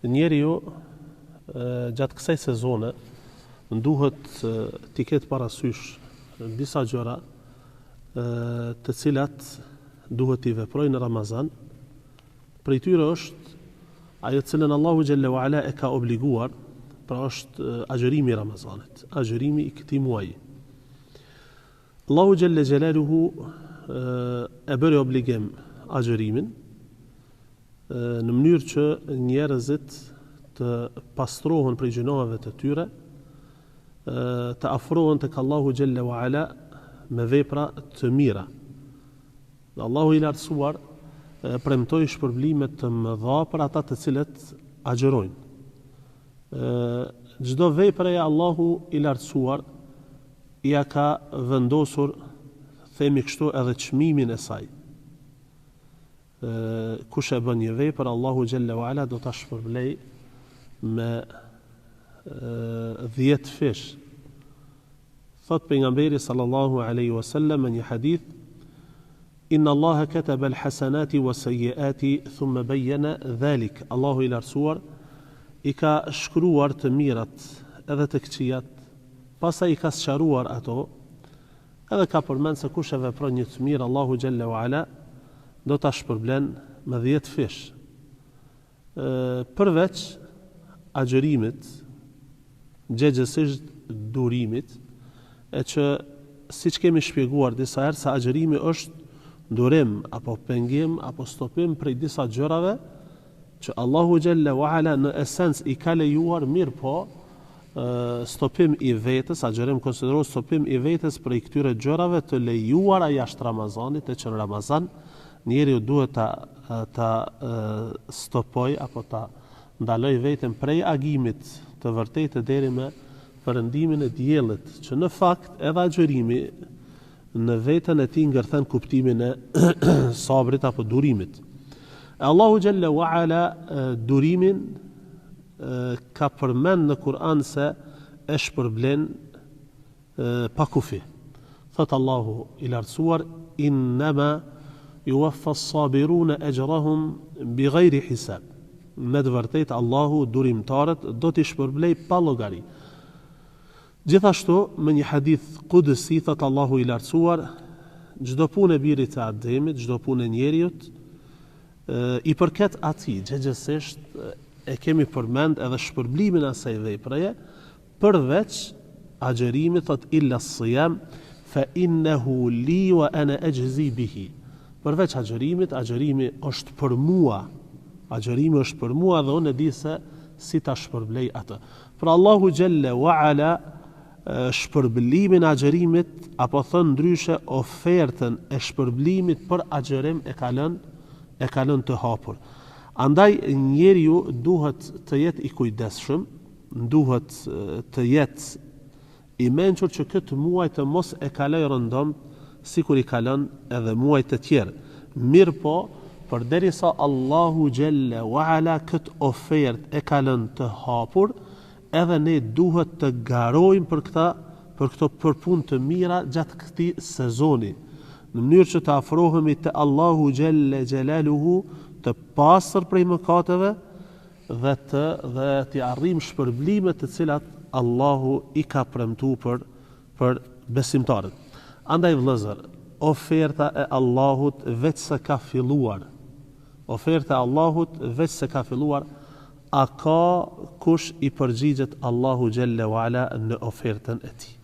njeriu gjatë kësaj sezone duhet t'i ketë parasysh disa gjëra të cilat duhet t'i veprojë në Ramazan. Prej tyre është ajo cilën Allahu xhalla wa ala e ka obliguar, pra është agjërimi i Ramazanit, agjërimi i këtij muaji. Allahu xhalla xjalaluhu e bëri obligim agjërimin në mënyrë që njerëzit të pastrohen prej gjunoheve të tyre, të afrohen tek Allahu xhalla wa ala me vepra të mira. Dhe Allahu i lartësuar premtoi shpërblime të mëdha për ata të cilët agjërojnë. Çdo vepre e Allahu i lartësuar ja ka vendosur, themi kështu, edhe çmimin e saj. Kush e bën një vepër, Allahu xhalla wa ala do ta shpërblej me 10 fish. Thot pejgamberi sallallahu alaihi wasallam në një hadith: Inna Allaha kataba al-hasanati was-sayyiati thumma bayyana dhalik. Allahu i lartësuar i ka shkruar të mirat edhe të këqijat, pastaj i ka sqaruar ato, edhe ka përmend se kush e vepron një të mirë, Allahu xhalla wa ala do ta shpërblen me 10 fish. Përveç agjërimit, gjegjesisht durimit, e që siç kemi shpjeguar disa herë, se agjërimi është durim apo pengim apo stopim prej disa gjërave që Allahu xhalla wa ala në esencë i ka lejuar, mirë po stopim i vetes, agjërim konsiderohet stopim i vetes prej këtyre gjërave të lejuara jashtë Ramazanit, e që në Ramazan njeriu duhet ta stopoj apo ta ndaloj veten prej agimit të vërtetë deri me perëndimin e diellit, që në fakt edhe agjërimi në veten e tij ngërthen kuptimin e sabrit apo durimit. Allahu xhalla wa ala durimin ka përmend në Kur'an se e shpërblen pa kufi. Thot Allahu i lartësuar: Innama yuwaffa as-sabiruna ajrahum bighayri hisab. Me të vërtetë Allahu durimtarët do t'i shpërblej pa llogari. Gjithashtu me një hadith qudsi thot Allahu i lartësuar: çdo punë e birit të Ademit, çdo punë e njeriut i përket atij gjegjesisht, e kemi përmend edhe shpërblimin e asaj vepreje, përveç agjërimit, thot illa as-siyam fa innahu li wa ana ajzi bihi. Përveç agjërimit, agjërimi është për mua. Agjërimi është për mua dhe unë e di se si ta shpërblej atë. Pra Allahu xhalla wa ala shpërblimin e agjërimit, apo thënë ndryshe, ofertën e shpërblimit për agjërim e ka lënë të hapur. Andaj njeriu duhet të jetë i kujdesshëm, duhet të jetë i mençur që këtë muaj të mos e kaloj rëndom sikur i kalon edhe muajt të tjerë. Mirë po, përderisa Allahu xhalla wa ala këtë ofertë e ka lënë të hapur, edhe ne duhet të garojmë për këto punë të mira gjatë këtij sezoni, në mënyrë që të afrohemi te Allahu xhalla xjalaluhu të pastër prej mëkateve dhe të arrijmë shpërblimet të cilat Allahu i ka premtuar për besimtarët. Andaj vëllezër, oferta e Allahut veç se ka filluar. Oferta e Allahut veç se ka filluar, a ka kush i përgjigjet Allahu xhalla wa ala në ofertën e tij?